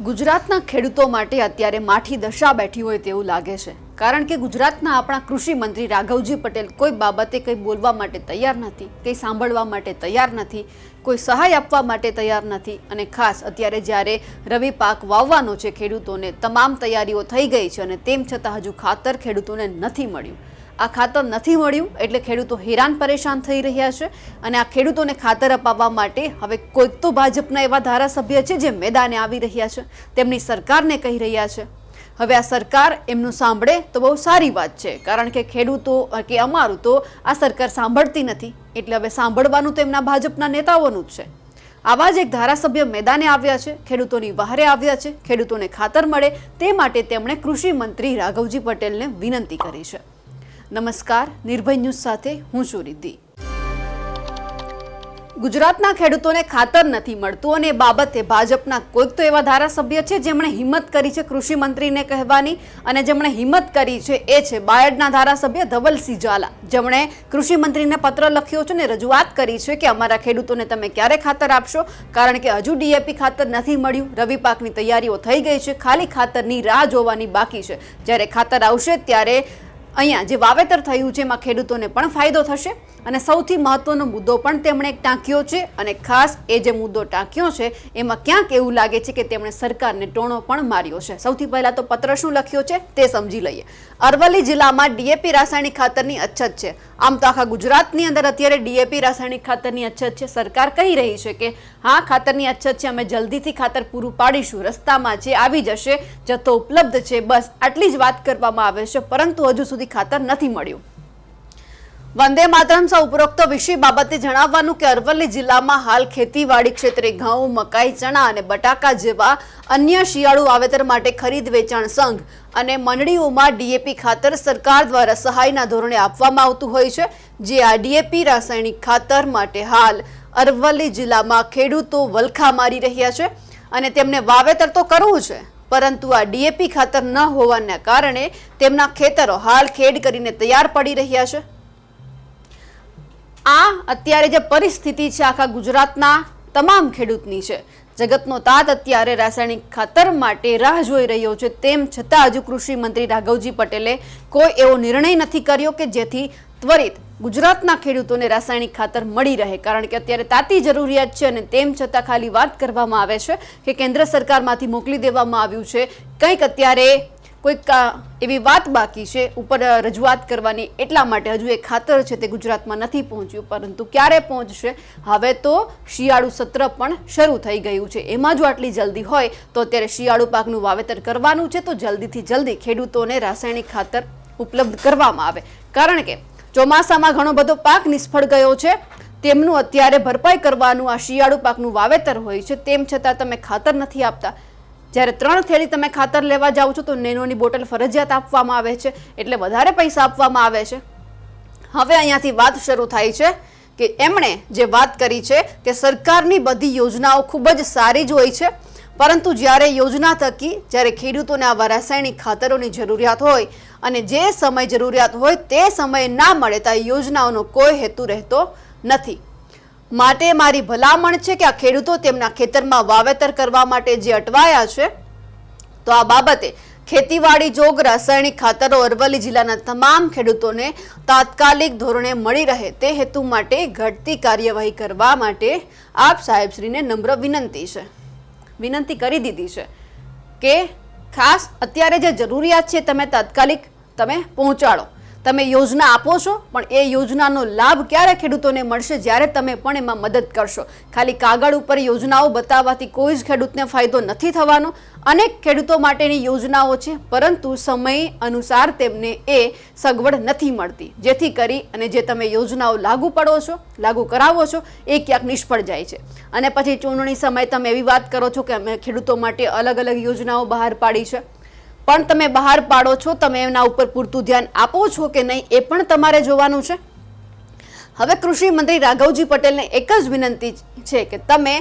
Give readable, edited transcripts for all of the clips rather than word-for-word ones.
ગુજરાતના ખેડૂતો માટે અત્યારે માઠી દશા બેઠી હોય તેવું લાગે છે, કારણ કે ગુજરાતના આપણા કૃષિ મંત્રી રાઘવજી પટેલ કોઈ બાબતે કંઈ બોલવા માટે તૈયાર નથી, કંઈ સાંભળવા માટે તૈયાર નથી, કોઈ સહાય આપવા માટે તૈયાર નથી. અને ખાસ અત્યારે જ્યારે રવિ પાક વાવવાનો છે, ખેડૂતોને તમામ તૈયારીઓ થઈ ગઈ છે અને તેમ છતાં હજુ ખાતર ખેડૂતોને નથી મળ્યું. આ ખાતર નથી મળ્યું એટલે ખેડૂતો હેરાન પરેશાન થઈ રહ્યા છે અને આ ખેડૂતોને ખાતર અપાવવા માટે હવે કોઈક તો ભાજપના એવા ધારાસભ્ય છે જે મેદાને આવી રહ્યા છે, તેમની સરકારને કહી રહ્યા છે. હવે આ સરકાર એમનું સાંભળે તો બહુ સારી વાત છે, કારણ કે ખેડૂતો કે અમારું તો આ સરકાર સાંભળતી નથી, એટલે હવે સાંભળવાનું તો એમના ભાજપના નેતાઓનું જ છે. આવા જ એક ધારાસભ્ય મેદાને આવ્યા છે, ખેડૂતોની વહારે આવ્યા છે, ખેડૂતોને ખાતર મળે તે માટે તેમણે કૃષિ મંત્રી રાઘવજી પટેલને વિનંતી કરી છે. નમસ્કાર, નિર્ભય ન્યૂઝ સાથે હું છું રિદ્ધિ. ગુજરાતના ખેડૂતોને ખાતર નથી મળતું અને એ બાબતે ભાજપના કોઈક તો એવા ધારાસભ્ય છે જેમણે હિંમત કરી છે કૃષિ મંત્રીને કહેવાની, અને જેમણે હિંમત કરી છે એ છે બાયડના ધારાસભ્ય ધવલસિંહ ઝાલા, જેમણે કૃષિ મંત્રીને પત્ર લખ્યો છે અને રજૂઆત કરી છે કે અમારા ખેડૂતોને તમે ક્યારે ખાતર આપશો, કારણ કે હજુ ડીએપી ખાતર નથી મળ્યું. રવિ પાકની તૈયારીઓ થઈ ગઈ છે, ખાલી ખાતરની રાહ જોવાની બાકી છે. જ્યારે ખાતર આવશે ત્યારે અહીંયા જે વાવેતર થયું છે એમાં ખેડૂતોને પણ ફાયદો થશે. અને સૌથી મહત્વનો મુદ્દો પણ તેમણે ટાંક્યો છે, અને ખાસ એ જે મુદ્દો ટાંક્યો છે એમાં ક્યાંક એવું લાગે છે કે તેમણે સરકારને ટોણો પણ માર્યો છે. સૌથી પહેલા તો પત્ર શું લખ્યો છે તે સમજી લઈએ. અરવલ્લી જિલ્લામાં ડીએપી રાસાયણિક ખાતરની અછત છે. આમ તો આખા ગુજરાતની અંદર અત્યારે ડીએપી રાસાયણિક ખાતરની અછત છે. સરકાર કહી રહી છે કે હા, ખાતરની અછત છે, અમે જલ્દીથી ખાતર પૂરું પાડીશું, રસ્તામાં છે, આવી જશે, જથ્થો ઉપલબ્ધ છે, બસ આટલી જ વાત કરવામાં આવે છે, પરંતુ હજુ સુધી ખાતર નથી મળ્યું. વંદે માતરમ સહ ઉપરોક્ત વિષય બાબતે જણાવવાનું કે અરવલ્લી જિલ્લામાં હાલ ખેતીવાડી ક્ષેત્રે ઘઉં, મકાઈ, ચણા અને બટાકા જેવા અન્ય શિયાળુ વાવેતર માટે ખરીદ વેચાણ સંઘ અને મંડળીઓમાં ડીએપી ખાતર સરકાર દ્વારા સહાયના ધોરણે આપવામાં આવતું હોય છે. જે આ ડીએપી રાસાયણિક ખાતર માટે હાલ અરવલ્લી જિલ્લામાં ખેડૂતો વલખા મારી રહ્યા છે અને તેમને વાવેતર તો કરવું છે, પરંતુ આ ડીએપી ખાતર ન હોવાના કારણે તેમના ખેતરો હાલ ખેડ કરીને તૈયાર પડી રહ્યા છે. આ અત્યારે જે પરિસ્થિતિ છે આખા ગુજરાતના તમામ ખેડૂતની છે. જગતનો તાત અત્યારે રાસાયણિક ખાતર માટે રાહ જોઈ રહ્યો છે, તેમ છતાં હજુ કૃષિ મંત્રી રાઘવજી પટેલે કોઈ એવો નિર્ણય નથી કર્યો કે જેથી ત્વરિત ગુજરાતના ખેડૂતોને રાસાયણિક ખાતર મળી રહે, કારણ કે અત્યારે તાતી જરૂરિયાત છે. અને તેમ છતાં ખાલી વાત કરવામાં આવે છે કે કેન્દ્ર સરકારમાંથી મોકલી દેવામાં આવ્યું છે, કંઈક અત્યારે કોઈક એવી વાત બાકી છે ઉપર રજૂઆત કરવાની, એટલા માટે હજુ એ ખાતર છે તે ગુજરાતમાં નથી પહોંચ્યું. પરંતુ ક્યારે પહોંચશે? હવે તો શિયાળુ સત્ર પણ શરૂ થઈ ગયું છે. એમાં જો આટલી જલ્દી હોય તો અત્યારે શિયાળુ પાકનું વાવેતર કરવાનું છે, તો જલ્દીથી જલ્દી ખેડૂતોને રાસાયણિક ખાતર ઉપલબ્ધ કરવામાં આવે, કારણ કે ચોમાસામાં ઘણો બધો પાક નિષ્ફળ ગયો છે, તેમનું અત્યારે ભરપાઈ કરવાનું આ શિયાળુ પાકનું વાવેતર હોય છે. તેમ છતાં તમે ખાતર નથી આપતા. જ્યારે 3 થેલી તમે ખાતર લેવા જાઓ છો તો નેનોની બોટલ ફરજિયાત આપવામાં આવે છે, એટલે વધારે પૈસા આપવામાં આવે છે. હવે અહીંયાથી વાત શરૂ થાય છે કે એમણે જે વાત કરી છે કે સરકારની બધી યોજનાઓ ખૂબ જ સારી જ હોય છે, પરંતુ જ્યારે યોજના થકી જ્યારે ખેડૂતોને આવા રાસાયણિક ખાતરોની જરૂરિયાત હોય અને જે સમય જરૂરિયાત હોય તે સમયે ના મળે તો આ યોજનાઓનો કોઈ હેતુ રહેતો નથી. માટે મારી ભલામણ છે કે આ ખેડૂતો તેમના ખેતરમાં વાવેતર કરવા માટે જે અટવાયા છે, તો આ બાબતે ખેતીવાડી જોગ રાસાયણિક ખાતરો અરવલ્લી જિલ્લાના તમામ ખેડૂતોને તાત્કાલિક ધોરણે મળી રહે તે હેતુ માટે ઘટતી કાર્યવાહી કરવા માટે આપ સાહેબશ્રીને નમ્ર વિનંતી કરી દીધી છે કે ખાસ અત્યારે જે જરૂરિયાત છે તમે તાત્કાલિક તમે પહોંચાડો. તમે યોજના આપો છો, પણ એ યોજનાનો લાભ ક્યારે ખેડૂતોને મળશે? જ્યારે તમે પણ એમાં મદદ કરશો. ખાલી કાગળ ઉપર યોજનાઓ બતાવવાથી કોઈ જ ખેડૂતને ફાયદો નથી થવાનો. અનેક ખેડૂતો માટેની યોજનાઓ છે, પરંતુ સમય અનુસાર તેમને એ સગવડ નથી મળતી, જેથી કરી અને જે તમે યોજનાઓ લાગુ કરાવો છો એ ક્યાંક નિષ્ફળ જાય છે. અને પછી ચૂંટણી સમયે તમે એવી વાત કરો છો કે અમે ખેડૂતો માટે અલગ અલગ યોજનાઓ બહાર પાડી છે, પણ તમે બહાર પાડો છો, તમે એના ઉપર પૂરતું ધ્યાન આપો છો કે નહીં એ પણ તમારે જોવાનું છે. હવે કૃષિ મંત્રી રાઘવજી પટેલને એક જ વિનંતી છે કે તમે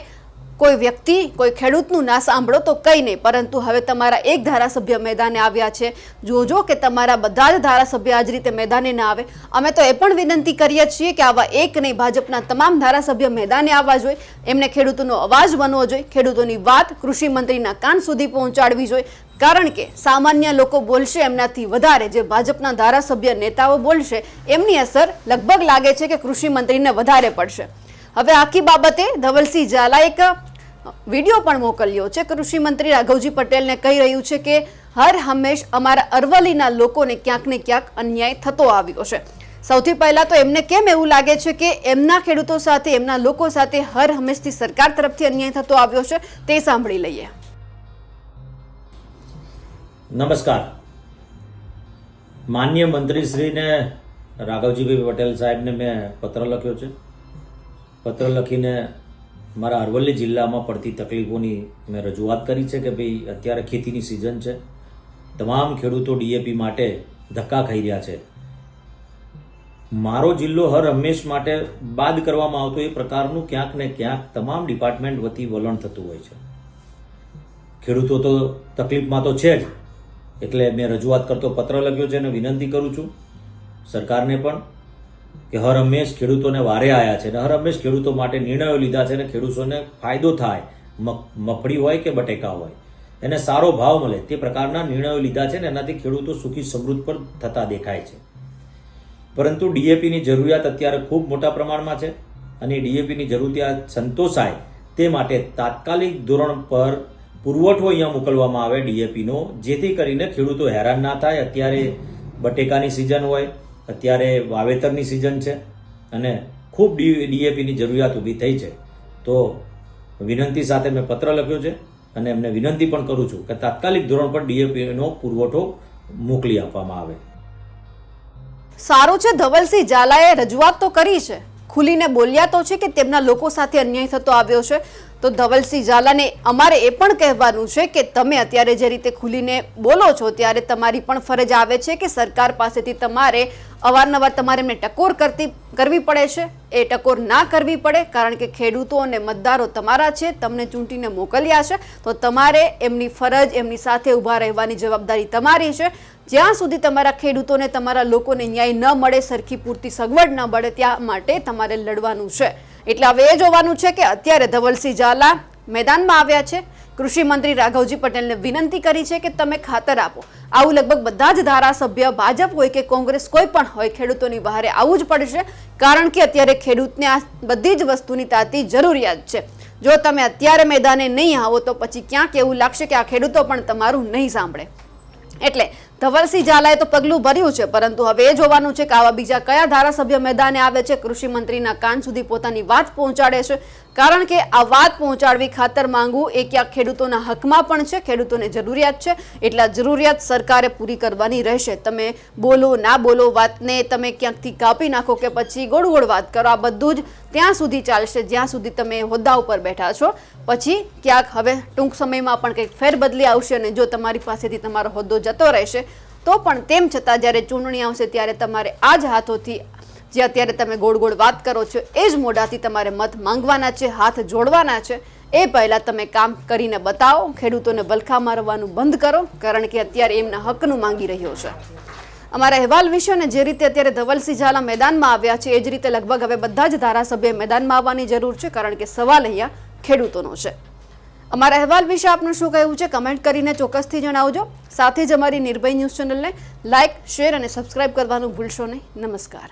કોઈ વ્યક્તિ કોઈ ખેડૂતનું ના સાંભળો તો કંઈ નહીં, પરંતુ હવે તમારા એક ધારાસભ્ય મેદાને આવ્યા છે. જોજો કે તમારા બધા જ ધારાસભ્ય આજ રીતે મેદાને ના આવે. અમે તો એ પણ વિનંતી કરીએ છીએ કે આવા એક નહીં, ભાજપના તમામ ધારાસભ્ય મેદાને આવવા જોઈએ. એમને ખેડૂતોનો અવાજ બનવો જોઈએ. ખેડૂતોની વાત કૃષિ મંત્રીના કાન સુધી પહોંચાડવી જોઈએ. કારણ કે સામાન્ય લોકો બોલશે એમનાથી વધારે જે ભાજપના ધારાસભ્ય નેતાઓ બોલશે એમની અસર લગભગ લાગે છે કે કૃષિ મંત્રીને વધારે પડશે. હવે આખી બાબતે ધવલસિંહ ઝાલા એક વિડીયો પણ મોકલ્યો છે. કૃષિ મંત્રી રાઘવજી પટેલને કહી રહ્યું છે કે હર હંમેશ અમારા અરવલ્લીના લોકોને ક્યાંક ને ક્યાંક અન્યાય થતો આવ્યો છે. સૌથી પહેલા તો એમને કેમ એવું લાગે છે કે એમના ખેડૂતો સાથે એમના લોકો સાથે હર હંમેશથી સરકાર તરફથી અન્યાય થતો આવ્યો છે તે સાંભળી લઈએ. નમસ્કાર. માન્ય મંત્રીશ્રીને રાઘવજીભાઈ પટેલ સાહેબને મેં પત્ર લખ્યો છે. પત્ર લખીને મારા અરવલ્લી જિલ્લામાં પડતી તકલીફોની મેં રજૂઆત કરી છે કે ભાઈ અત્યારે ખેતીની સિઝન છે. તમામ ખેડૂતો ડીએપી માટે ધક્કા ખાઈ રહ્યા છે. મારો જિલ્લો હર હંમેશ માટે બાદ કરવામાં આવતો એ પ્રકારનું ક્યાંક ને ક્યાંક તમામ ડિપાર્ટમેન્ટ વતી વલણ થતું હોય છે. ખેડૂતો તો તકલીફમાં તો છે જ, એટલે મેં રજૂઆત કરતો પત્ર લખ્યો છે અને વિનંતી કરું છું સરકારને પણ કે હર હંમેશ ખેડૂતોને વારે આવ્યા છે અને હર હંમેશ ખેડૂતો માટે નિર્ણયો લીધા છે અને ખેડૂતોને ફાયદો થાય, મગફળી હોય કે બટેકા હોય એને સારો ભાવ મળે તે પ્રકારના નિર્ણયો લીધા છે ને એનાથી ખેડૂતો સુખી સમૃદ્ધ પર થતા દેખાય છે. પરંતુ ડીએપીની જરૂરિયાત અત્યારે ખૂબ મોટા પ્રમાણમાં છે અને ડીએપીની જરૂરિયાત સંતોષાય તે માટે તાત્કાલિક ધોરણ પર પુરવઠો અહીંયા મોકલવામાં આવે ડીએપીનો, જેથી કરીને ખેડૂતો હેરાન ના થાય. અત્યારે બટેકાની સિઝન હોય, અત્યારે વાવેતરની સિઝન છે અને ખૂબ ડીએપીની જરૂરિયાત ઊભી થઈ છે. તો વિનંતી સાથે મેં પત્ર લખ્યો છે અને એમને વિનંતી પણ કરું છું કે તાત્કાલિક ધોરણ પર ડીએપીનો પુરવઠો મોકલી આપવામાં આવે. સારું છે, ધવલસિંહ ઝાલાએ રજૂઆત તો કરી છે, ખુલીને બોલ્યા તો છે કે તેમના લોકો સાથે અન્યાય થતો આવ્યો છે. તો ધવલસિંહ ઝાલાને અમારે એ પણ કહેવાનું છે કે તમે અત્યારે જે રીતે ખુલીને બોલો છો ત્યારે તમારી પણ ફરજ આવે છે કે સરકાર પાસેથી તમારે અવારનવાર તમારે એમને ટકોર કરવી પડે છે. એ ટકોર ના કરવી પડે, કારણ કે ખેડૂતો અને મતદારો તમારા છે, તમને ચૂંટીને મોકલ્યા છે, તો તમારે એમની ફરજ, એમની સાથે ઊભા રહેવાની જવાબદારી તમારી છે. જ્યાં સુધી તમારા ખેડૂતોને, તમારા લોકોને ન્યાય ન મળે, સરખી પૂરતી સગવડ ન મળે, ત્યાં માટે તમારે લડવાનું છે. એટલે હવે એ જોવાનું છે કે અત્યારે ધવલસિંહ ઝાલા મેદાનમાં આવ્યા છે. કૃષિ મંત્રી રાઘવજી પટેલને વિનંતી કરી છે કે તમે ખાતર આપો. આવું લગભગ બધા જ ધારાસભ્ય, ભાજપ હોય કે કોંગ્રેસ કોઈ પણ હોય, ખેડૂતોની બહારે આવવું જ પડશે. કારણ કે અત્યારે ખેડૂતને આ બધી જ વસ્તુની તાતી જરૂરિયાત છે. જો તમે અત્યારે મેદાને નહીં આવો તો પછી ક્યાંક એવું લાગશે કે આ ખેડૂતો પણ તમારું નહીં સાંભળે. એટલે ધવલસિંહ ઝાલાએ તો પગલું ભર્યું છે, પરંતુ હવે એ જોવાનું છે કે આવા બીજા કયા ધારાસભ્ય મેદાને આવે છે, કૃષિ મંત્રીના કાન સુધી પોતાની વાત પહોંચાડે છે. કારણ કે આ વાત પહોંચાડવી, ખાતર માંગવું એ ક્યાંક ખેડૂતોના હકમાં પણ છે, ખેડૂતોને જરૂરિયાત છે. એટલે જરૂરિયાત સરકારે પૂરી કરવાની રહેશે. તમે બોલો ના બોલો, વાતને તમે ક્યાંકથી કાપી નાખો કે પછી ગોળ ગોળ વાત કરો, આ બધું જ ત્યાં સુધી ચાલશે જ્યાં સુધી તમે હોદ્દા ઉપર બેઠા છો. પછી ક્યાંક હવે ટૂંક સમયમાં પણ કંઈક ફેરબદલી આવશે અને જો તમારી પાસેથી તમારો હોદ્દો જતો રહેશે તો પણ તેમ છતાં જ્યારે ચૂંટણી આવશે ત્યારે તમારે આ જ હાથોથી, જે અત્યારે તમે ગોળ ગોળ વાત કરો છો, એ જ મોઢાથી તમારે મત માંગવાના છે, હાથ જોડવાના છે. એ પહેલાં તમે કામ કરીને બતાવો. ખેડૂતોને વલખા મારવાનું બંધ કરો, કારણ કે અત્યારે એમના હકનું માંગી રહ્યો છે. અમારા અહેવાલ વિશે અને જે રીતે અત્યારે ધવલસિંહ ઝાલા મેદાનમાં આવ્યા છે એ જ રીતે લગભગ હવે બધા જ ધારાસભ્ય મેદાનમાં આવવાની જરૂર છે, કારણ કે સવાલ અહીંયા ખેડૂતોનો છે. અમારા અહેવાલ વિશે આપનું શું કહેવું છે કમેન્ટ કરીને ચોક્કસથી જણાવજો. સાથે જ અમારી નિર્ભય ન્યૂઝ ચેનલને લાઇક, શેર અને સબસ્ક્રાઇબ કરવાનું ભૂલશો નહીં. નમસ્કાર.